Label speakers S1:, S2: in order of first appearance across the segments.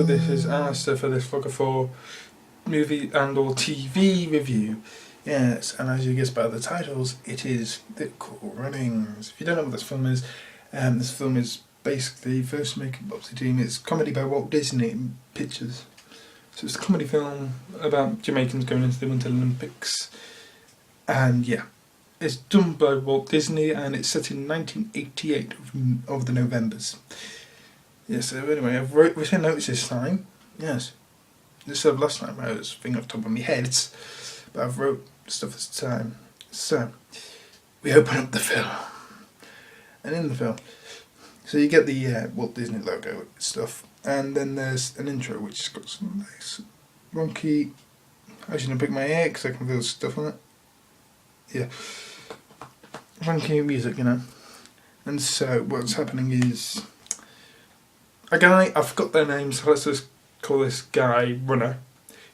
S1: This is Alistair for this Vlogger 4 movie and or TV review. Yes, and as you guessed by the titles, it is The Cool Runnings. If you don't know what this film is basically First Make Bobsy Team. It's a comedy by Walt Disney Pictures. So it's a comedy film about Jamaicans going into the Winter Olympics. And yeah, it's done by Walt Disney and it's set in 1988 of the Novembers. Yes, so anyway, I've written notes this time. Yes. Instead of last time I was thinking off the top of my head, but I've wrote stuff this time. So, we open up the film. And in the film, so you get the Walt Disney logo and stuff. And then there's an intro which has got some nice wonky... I shouldn't pick my hair because I can feel stuff on it. Yeah. Wonky music, you know. And so what's happening is... a guy, I forgot their names, so let's just call this guy Runner.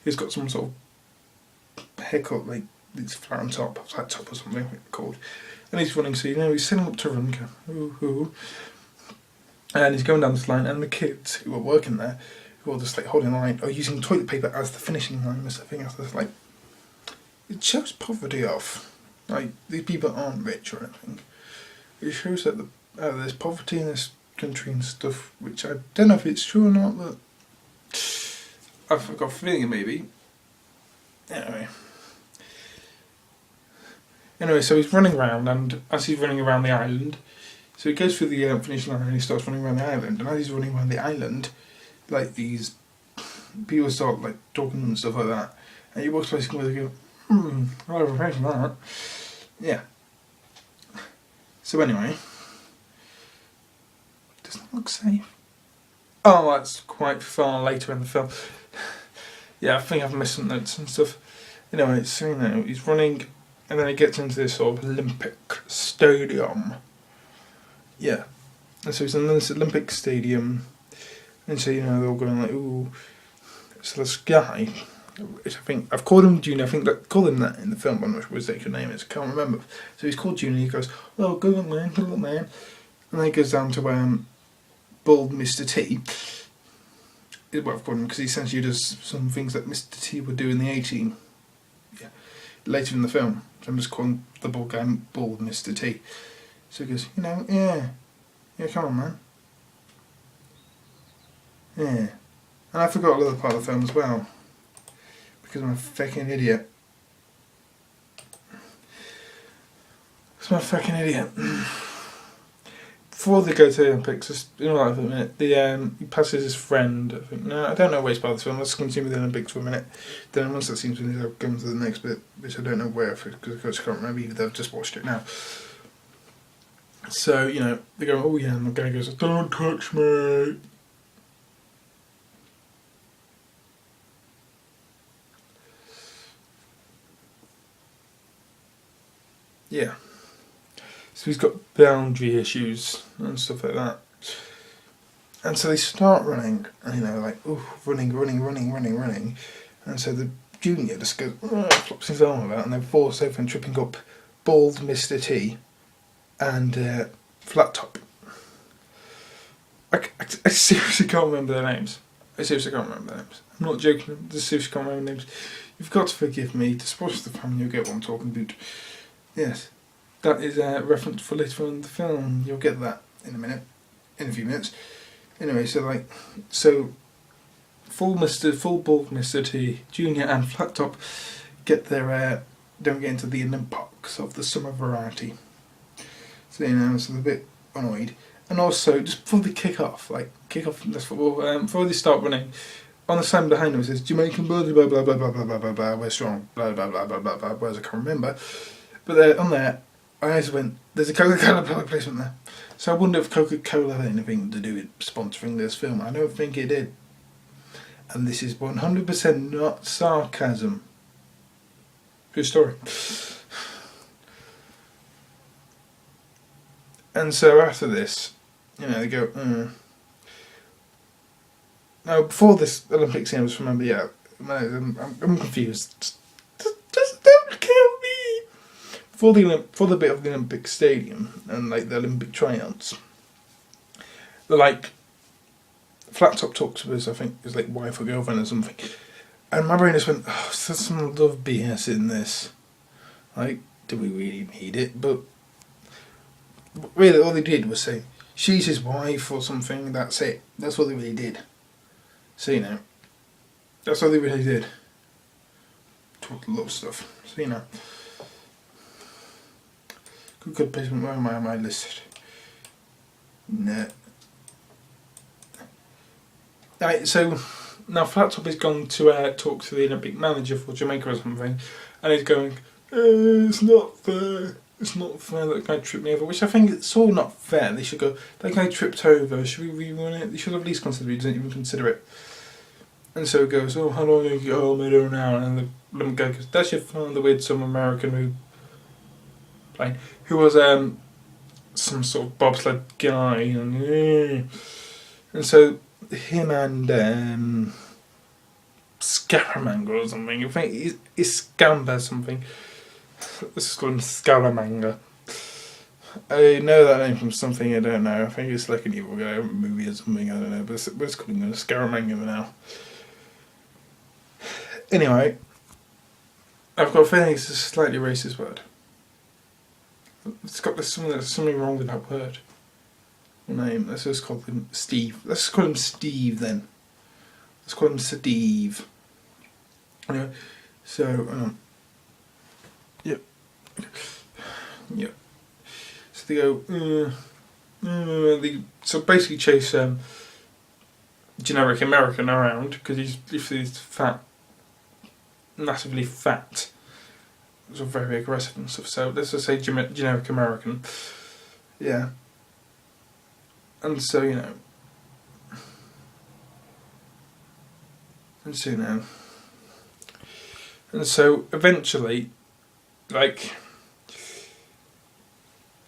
S1: He's got some sort of haircut, like it's flat on top, flat top or something like called. And he's running, so you know he's setting up to run. And he's going down this line, and the kids who are working there, who are just like holding the line, are using toilet paper as the finishing line. That's the thing. That's like, it shows poverty off. Like these people aren't rich or anything. It shows that there's poverty in this country and stuff, which I don't know if it's true or not, but I've got a feeling maybe. Anyway, so he's running around, and as he's running around the island, so he goes through the finish line and he starts running around the island, and as he's running around the island, like these people start like talking and stuff like that, and he walks past and they go, I'll have a price for that. Yeah. So anyway, does that look safe? Oh, that's quite far later in the film. Yeah, I think I've missed some notes and stuff. Anyway, so you know, he's running, and then he gets into this sort of Olympic stadium. Yeah. And so he's in this Olympic stadium, and so, you know, they're all going like, ooh. So this guy, which I think, I've called him Junior, I think that call him that in the film, but I'm not sure what his name is, I can't remember. So he's called Junior, he goes, oh, good luck man, good luck man. And then he goes down to Bald Mr. T. Is what I've called him, because he essentially does some things that Mr. T would do in the A-Team. Yeah. Later in the film. So I'm just calling the bald guy Bald Mr. T. So he goes, you know, yeah, come on man. Yeah. And I forgot another part of the film as well. Because I'm a fucking idiot. I'm a fucking idiot. Before they go to the Olympics, just, you know, like for a minute, he passes his friend. I think, no, I don't know where he's part of the film. Let's continue with the Olympics for a minute. Then once that seems to be, I'll go to the next bit, which I don't know where, because I just can't remember either. I've just watched it now. So, you know, they go, oh yeah, and the guy goes, don't touch me. Yeah. So he's got boundary issues and stuff like that. And so they start running, and you know, like, ooh, running. And so the Junior just goes, flops his arm about, and then falls over and tripping up Bald Mr. T and Flat Top. I seriously can't remember their names. I'm not joking, I seriously can't remember their names. You've got to forgive me, to spoil the family, you'll get what I'm talking about. Yes. That is a reference for later on in the film. You'll get that in a few minutes. Anyway, so full bald Mr. T, Junior and Flat Top get their don't get into the Olympics of the summer variety. So you know, so they're a bit annoyed. And also, just before they kick off this football, before they start running, on the sign behind them it says Jamaican blah blah blah blah blah blah blah blah, we're strong, blah blah blah blah blah blah, whereas I can't remember. But on there, I just went, there's a Coca-Cola product placement there. So I wonder if Coca-Cola had anything to do with sponsoring this film. I don't think it did. And this is 100% not sarcasm. True story. And so after this, you know, they go, Now, before this Olympics scene, I just remember, yeah, I'm confused. Just don't kill me! For the bit of the Olympic Stadium and like the Olympic tryouts, they're like, Flat Top talks to his, I think, his like wife or girlfriend or something. And my brain just went, oh, there's some love BS in this. Like, do we really need it? But really, all they did was say, she's his wife or something, that's it. That's what they really did. So, you know, that's all they really did. Talk love stuff. So, you know. Good placement, where am I listed? No. Right, so now Flat Top has gone to talk to the Olympic manager for Jamaica or something, and he's going, it's not fair. It's not fair that guy tripped me over, which I think it's all not fair. They should go, that guy tripped over, should we rerun it? They should at least consider it, didn't even consider it. And so it goes, oh, how long are you get home later now? And the Olympic guy goes, that's your father with some American who was some sort of bobsled guy, and so him and Scaramanga or something. I think it's Scamba something. Let's just call him Scaramanga. I know that name from something I don't know. I think it's like an evil guy movie or something. I don't know, but let's call him Scaramanga for now. Anyway, I've got a feeling it's a slightly racist word. There's something wrong with that word. Name. Let's just call him Steve. Let's just call him Steve then. Let's call him Steve. Anyway, so yep. So they go. So basically chase generic American around because he's fat, massively fat. So very aggressive and stuff. So let's just say generic American. Yeah. And so, you know. And so eventually, like,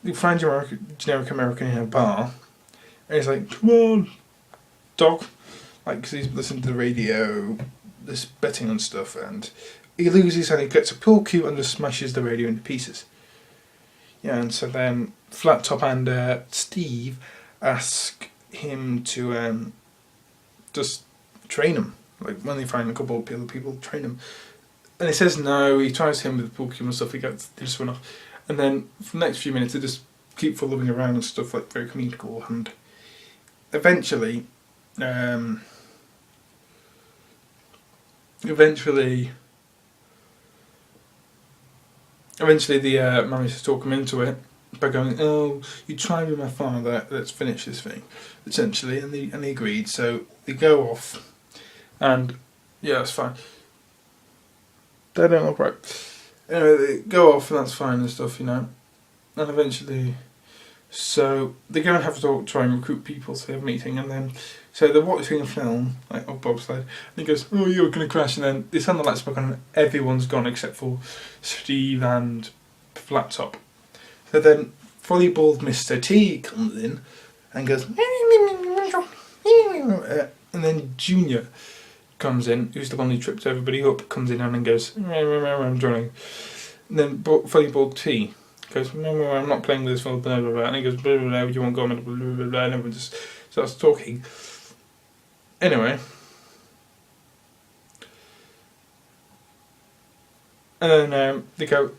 S1: you find generic American in a bar, and he's like, come on, dog. Like, because he's listening to the radio, this betting on stuff, and he loses and he gets a pool cue and just smashes the radio into pieces. Yeah, and so then Flat Top and Steve ask him to just train him. Like, when they find a couple of people train him. And he says no, he tries him with the pool cue and stuff, they just run off. And then for the next few minutes they just keep following around and stuff, like very comedical, and eventually the managers talk him into it by going, oh, you tried with my father, let's finish this thing, essentially, and they agreed. So they go off, and yeah, that's fine. They don't look right. Anyway, they go off and that's fine and stuff, you know. And eventually, so they go and have to try and recruit people, so they have a meeting, and then so they're watching a film, like of bobsled, and he goes, oh, you're going to crash, and then they turn the lights back on and everyone's gone except for Steve and Flat Top. So then fully bald Mr. T comes in and goes, and then Junior comes in, who's the one who tripped everybody up, comes in and goes, I'm drowning. And then fully bald T goes, I'm not playing with this film, blah, blah, blah. And he goes, blah, blah, blah, you won't go, blah, blah, blah, blah, and everyone just starts talking. Anyway, and then they go,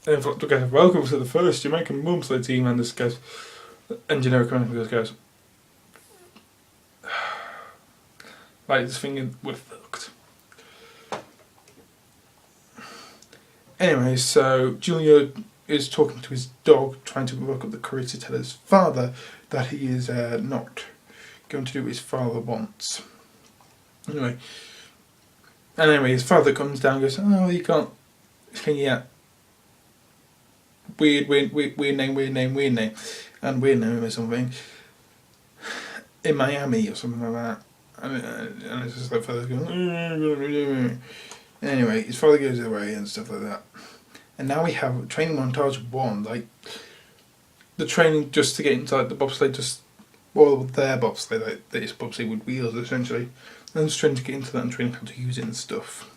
S1: welcome to the first Jamaican bobsled team, and this goes, and generic American goes, like this thing, we're fucked. Anyway, so Junior is talking to his dog, trying to work up the courage to tell his father that he is not going to do what his father wants. Anyway, his father comes down and goes, oh, you can't, yeah, weird name, and weird name or something, in Miami or something like that. And it's just like father going, anyway, his father goes away and stuff like that. And now we have training montage 1, like the training just to get into like the bobsleigh, their bobsleigh, like this bobsleigh with wheels essentially. And just trying to get into that and training how to use it and stuff.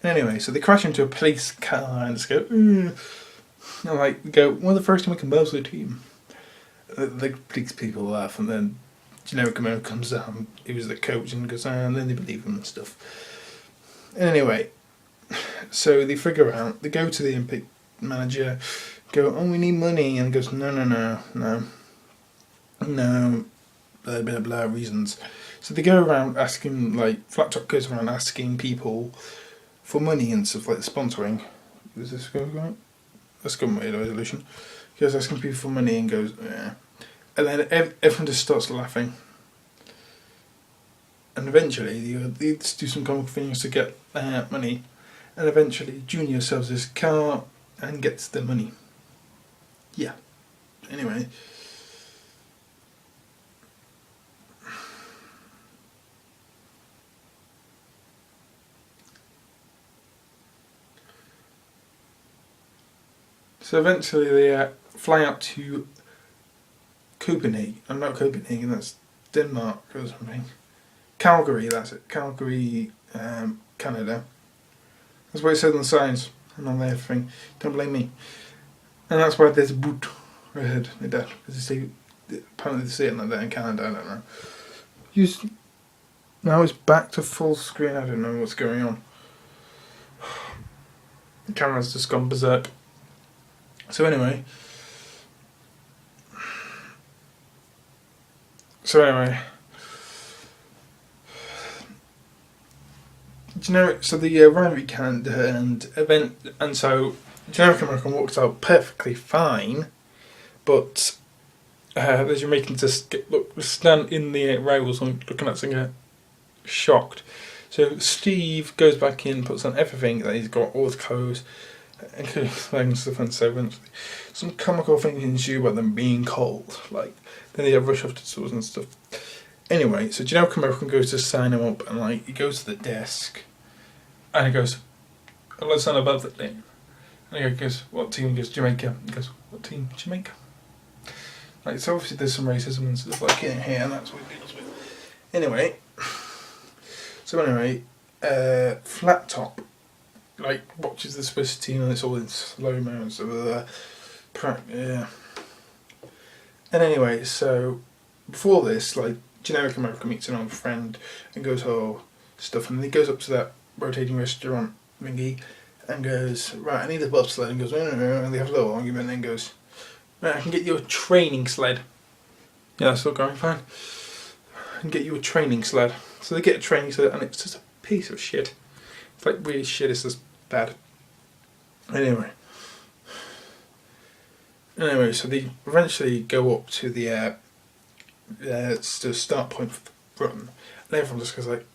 S1: Anyway, so they crash into a police car and just go, and like go, we're the first American bobsleigh team. The police people laugh, and then generic American comes down, he was the coach, and goes, and then they believe him and stuff. Anyway, so they figure out, they go to the Olympic manager, go, oh, we need money, and he goes, no, blah, blah, blah, reasons. So they go around asking, like, Flat Top goes around asking people for money and stuff, like sponsoring. Is this going right? That's got my resolution. He goes asking people for money and goes, yeah. And then everyone just starts laughing. And eventually, they do some comical things to get money. And eventually, Junior sells his car and gets the money. Yeah. Anyway. So eventually they fly out to Copenhagen. I'm not Copenhagen, that's Denmark or something. Calgary, that's it. Calgary, Canada. That's what it says on the signs and on everything. Don't blame me. And that's why there's a boot right ahead. Apparently they say it like that in Canada, I don't know. Now it's back to full screen, I don't know what's going on. The camera's just gone berserk. So anyway, generic. So the rivalry calendar and event, and so generic American walks out perfectly fine, but the Jamaican just stand in the rails and looking at something shocked. So Steve goes back in, puts on everything that he's got, all his clothes, including stuff, and so eventually some comical things ensue about them being cold. Like then they rush off to stores and stuff. Anyway, so generic American goes to sign him up, and like he goes to the desk, and he goes, oh, let's sign above that thing. And he goes, what team? He goes, Jamaica. He goes, what team? Jamaica. Like, so obviously there's some racism and stuff like in here, and that's what he deals with. Anyway, Flat Top, like, watches the Swiss team, and it's all in slow-mo and stuff. Yeah. And anyway, so before this, like, generic American meets an old friend and goes, oh, stuff, and then he goes up to that rotating restaurant thingy and goes, right, I need a bobsled, and goes, no, and they have a little argument, and then goes, right, I can get you a training sled. Yeah, that's still going fine. I can get you a training sled. So they get a training sled, and it's just a piece of shit. It's like really shit, it's just bad. Anyway, so they eventually go up to the start point for the run, and everyone just goes like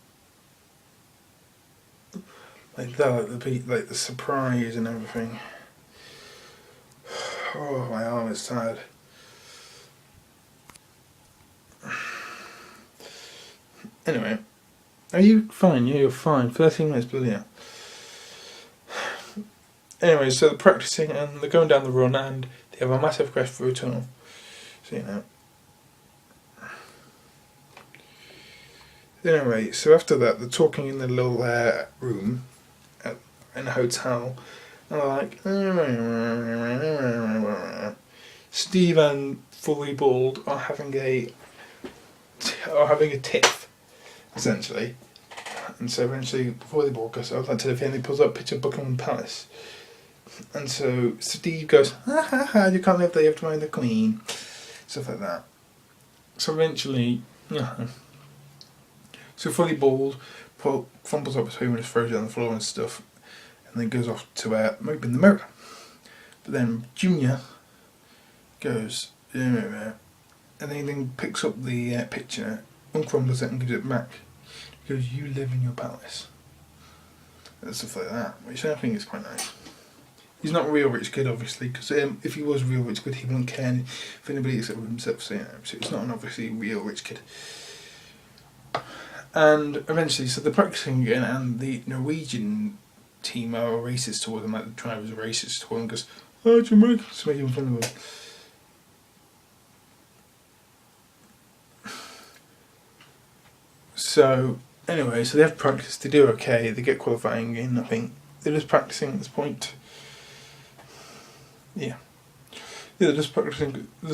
S1: that, like the surprise and everything. Oh, my arm is tired. Anyway, are you fine? Yeah, you're fine. 13 minutes, brilliant. Anyway, so they're practicing and they're going down the run, and they have a massive crash through a tunnel. So, you know. Anyway, so after that, they're talking in the little room in a hotel, and they're like, Steve and Fully Bald are having a tiff, essentially. And so eventually, before they Bald goes out to the film, he pulls up a picture of Buckingham Palace. And so Steve goes, ha, you can't live there, you have to marry the Queen. Stuff like that. So eventually, so Fully Bald fumbles up his home and throws it on the floor and stuff, and then goes off to open the mirror. But then Junior goes, and then he then picks up the picture, uncrumbles it and gives it back. He goes, you live in your palace. And stuff like that, which I think is quite nice. He's not a real rich kid, obviously, because if he was a real rich kid, he wouldn't care if anybody except for himself. So, so he's not an obviously real rich kid. And eventually, so they're practicing again, and the Norwegian team are racist towards him, like the drivers are racist towards him, because, oh, Jamaica, so making fun of him. So, anyway, so they have practice, they do okay, they get qualifying in, I think. They're just practicing at this point. Yeah, they're just practicing at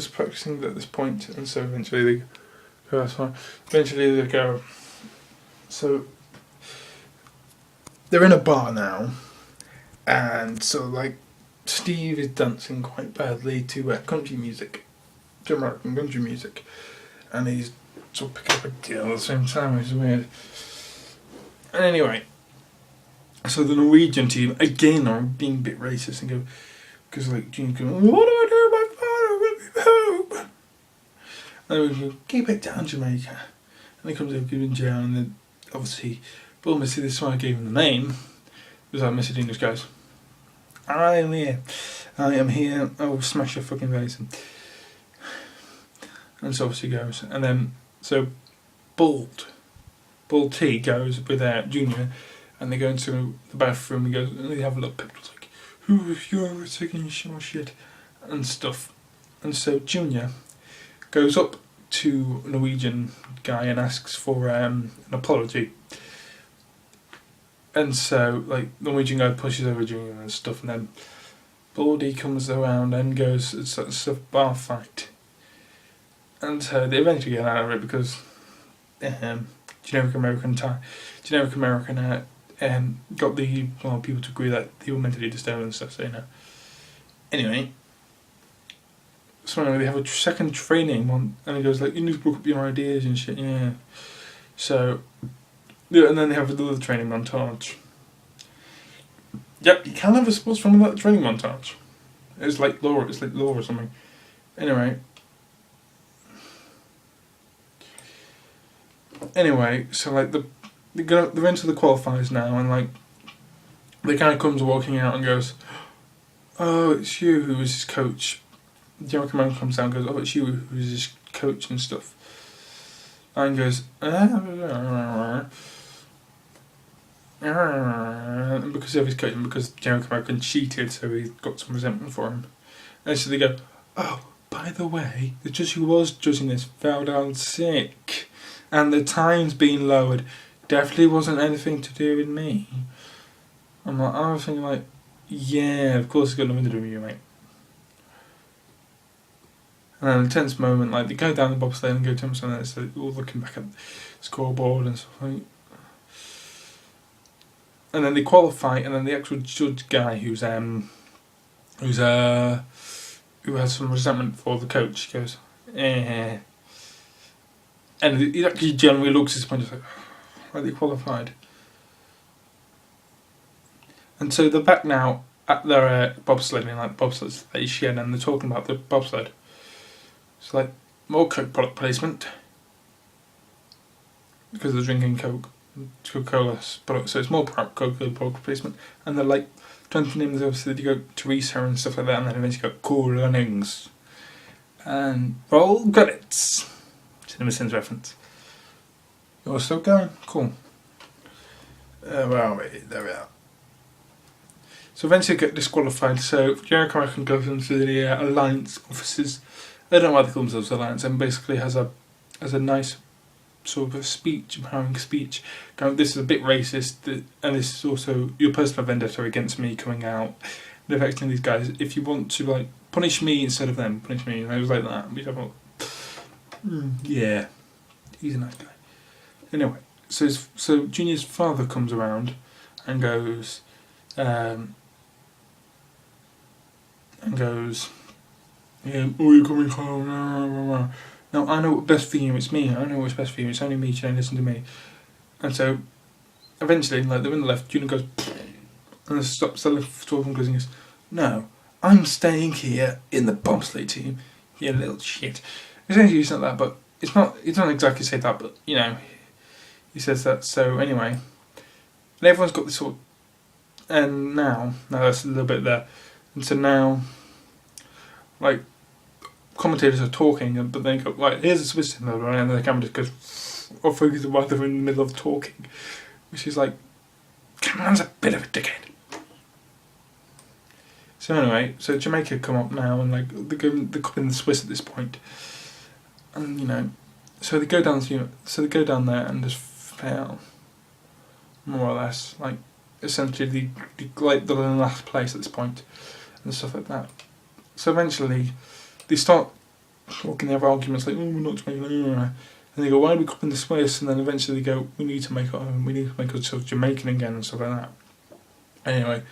S1: this point, and so eventually they that's fine. Eventually they go. So they're in a bar now, and so like Steve is dancing quite badly to country music, to American country music, and he's sort of picking up a girl at the same time, which is weird. And anyway, so the Norwegian team again are being a bit racist and go, because like Gene's going, what do I do? My father will be home. And we go, keep it down, Jamaica. And he comes over, gives him jail, and then obviously, Bill Missy, this is why I gave him the name. It was like Mr. English goes, I am here. I am here. I will smash your fucking face. And so obviously goes. And then, so Bald T goes with Junior, and they go into the bathroom and they have a little picture like, who if you're taking your shit and stuff. And so Junior goes up to a Norwegian guy and asks for an apology. And so like the Norwegian guy pushes over Junior and stuff, and then Baldy comes around and goes, it's a bar fight. And so they eventually get out of it because generic American got the people to agree that they were mentally disturbed and stuff, so Anyway, so anyway, they have a second training one, and he goes like, you need to book up your ideas and shit, yeah. So, yeah, and then they have another training montage. Yep, you can have a sports film without a training montage. It's like law or something. Anyway, so like they're into the qualifiers now, and like the guy comes walking out and goes, "Oh, it's you who is his coach." The American man comes down and goes, "Oh, it's you who is his coach and stuff." And goes, because of his coaching, because Jericho American cheated, so he got some resentment for him. And so they go, "Oh, by the way, the judge who was judging this fell down sick, and the time's been lowered. Definitely wasn't anything to do with me." I was thinking like, yeah, of course it's got nothing to do with you, mate. And then a tense moment, like they go down the bobsleigh and go to him, and they're all looking back at the scoreboard and stuff like. And then they qualify, and then the actual judge guy who has some resentment for the coach goes, eh. And he actually generally looks at this point, like they qualified. And so they're back now at their bobsledding, like the bobsled station, and they're talking about the bobsled. It's like more Coke product placement because they're drinking Coca-Cola product, so it's more Coca-Cola product placement. And they're like trying to name themselves, so that you go Teresa and stuff like that, and then eventually go Cool Runnings and roll credits. Cinema Sins reference. You're still going? Cool. Where are we? There we are. So eventually get disqualified, so Jericho American goes into the Alliance offices. I don't know why they call themselves Alliance, and basically has a nice sort of speech, empowering speech, going, this is a bit racist, and this is also your personal vendetta against me coming out, and affecting these guys. If you want to like punish me instead of them, punish me. And I was like that, which I thought, yeah, he's a nice guy. Anyway, so Junior's father comes around and goes, yeah, oh, you're coming home. Now I know what's best for you. It's me. I know what's best for you. It's only me. You don't listen to me. And so, eventually, like they're in the left, Junior goes, and then stops the left talking because he goes, "No, I'm staying here in the bobsleigh team. You little shit." Essentially, it's not that, but it's not. He doesn't exactly say that, but you know, he says that. So anyway, and everyone's got this sort. And now that's a little bit there, and so now, like, commentators are talking, but then go, like, here's a Swiss and then the camera just goes off focus while they're in the middle of talking, which is like, Cameron's a bit of a dickhead. So anyway, so Jamaica come up now, and like they're copying the Swiss at this point, and you know, so they go down there and just fail, more or less, like essentially the last place at this point, and stuff like that. So eventually, they start talking, they have arguments like, "Oh, we're not Jamaican," And they go, why are we copying the Swiss? And then eventually they go, we need to make ourselves Jamaican again and stuff like that. Anyway,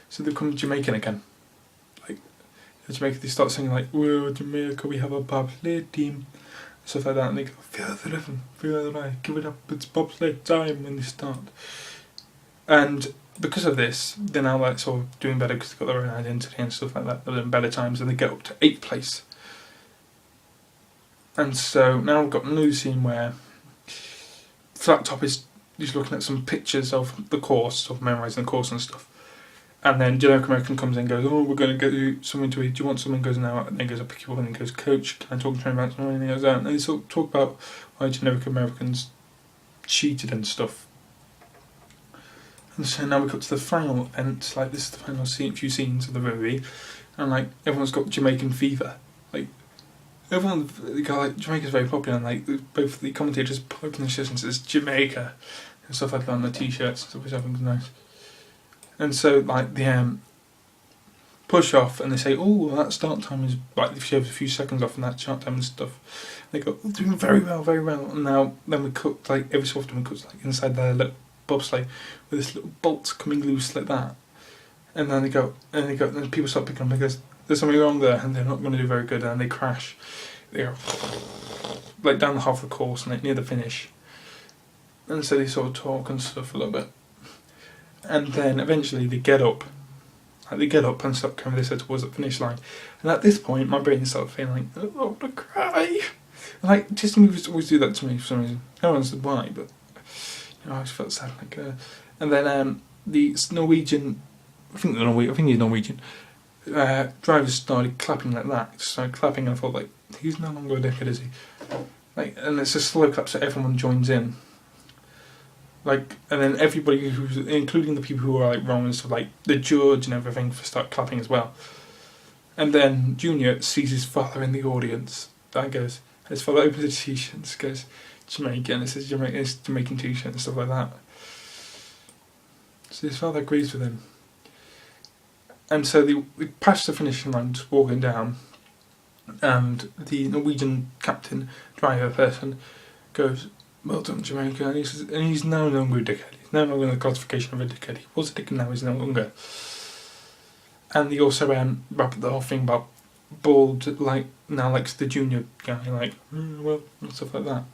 S1: so they become Jamaican again. Like, in Jamaica, they start singing like, we're Jamaica, we have a bobsleigh team, stuff like that. And they go, feel the rhythm, feel the ride, give it up, it's bobsleigh time when they start. And because of this, they're now like sort of doing better because they've got their own identity and stuff like that. They're doing better times, and they get up to 8th place. And so now we've got a new scene where Flat Top is just looking at some pictures of the course, of memorising the course and stuff. And then Generic American comes in and goes, oh, we're going to get you something to eat. Do you want something? Goes, no. And then goes, I'll pick you up. And then goes, Coach, can I talk to you about something? And he goes out. And they sort of talk about why Generic Americans cheated and stuff. And so now we got to the final event. Like, this is the final few scenes of the movie. And, like, everyone's got Jamaican fever. Like, everyone, like, Jamaica's very popular. And, like, both the commentators put up in the shirts and says Jamaica and stuff like that on the t-shirts and stuff, which I think is nice. And so, like, they push off and they say, oh, that start time is, like, they shave a few seconds off and that start time and stuff. And they go, oh, doing very well, very well. And now, then we cut, like, every so often we cut, like, inside their little bobsleigh with this little bolt coming loose like that. And then they go, and then people start picking up because there's something wrong there and they're not going to do very good, and they crash. They go, like, down the half of the course and, like, near the finish. And so they sort of talk and stuff a little bit. And then eventually they get up. Like, they get up and start coming this way towards the finish line. And at this point, my brain started feeling like, oh, I want to cry. And, like, Disney movies always do that to me for some reason. I don't understand why, but you know, I just felt sad. Like, and then the Norwegian, I think he's Norwegian. Drivers started clapping like that. Just started clapping, and I thought, like, he's no longer a dickhead, is he? Like, and it's a slow clap, so everyone joins in. Like, and then everybody who's, including the people who are, like, wrong and stuff, like the judge and everything, start clapping as well. And then Junior sees his father in the audience. That goes, his father opens the t-shirt and goes, Jamaican, it says Jamaican t-shirt and stuff like that. So his father agrees with him. And so they pass the finishing line, just walking down, and the Norwegian captain, driver person, goes, well done, Jamaica. And he says, and he's no longer a dickhead. He's no longer in the classification of a dickhead. He was a dickhead, now he's no longer. And he also wrapped the whole thing about Bald, like, now likes the junior guy, like, well, and stuff like that.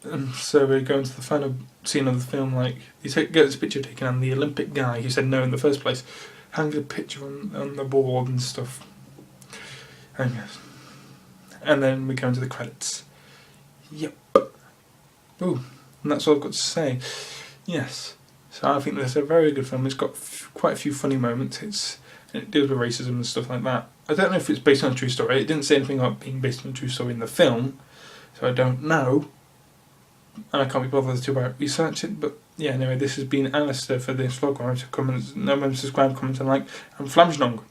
S1: And so we're going to the final scene of the film, like, he gets a picture taken, and the Olympic guy who said no in the first place hangs a picture on the board and stuff. And then we go into the credits. Yep. Ooh, and that's all I've got to say. Yes. So I think this is a very good film. It's got quite a few funny moments. It deals with racism and stuff like that. I don't know if it's based on a true story. It didn't say anything about being based on a true story in the film, so I don't know. And I can't be bothered to research it. But yeah, anyway, this has been Alistair for this vlog. Remember to comment, subscribe, comment and like, and Flamshnong.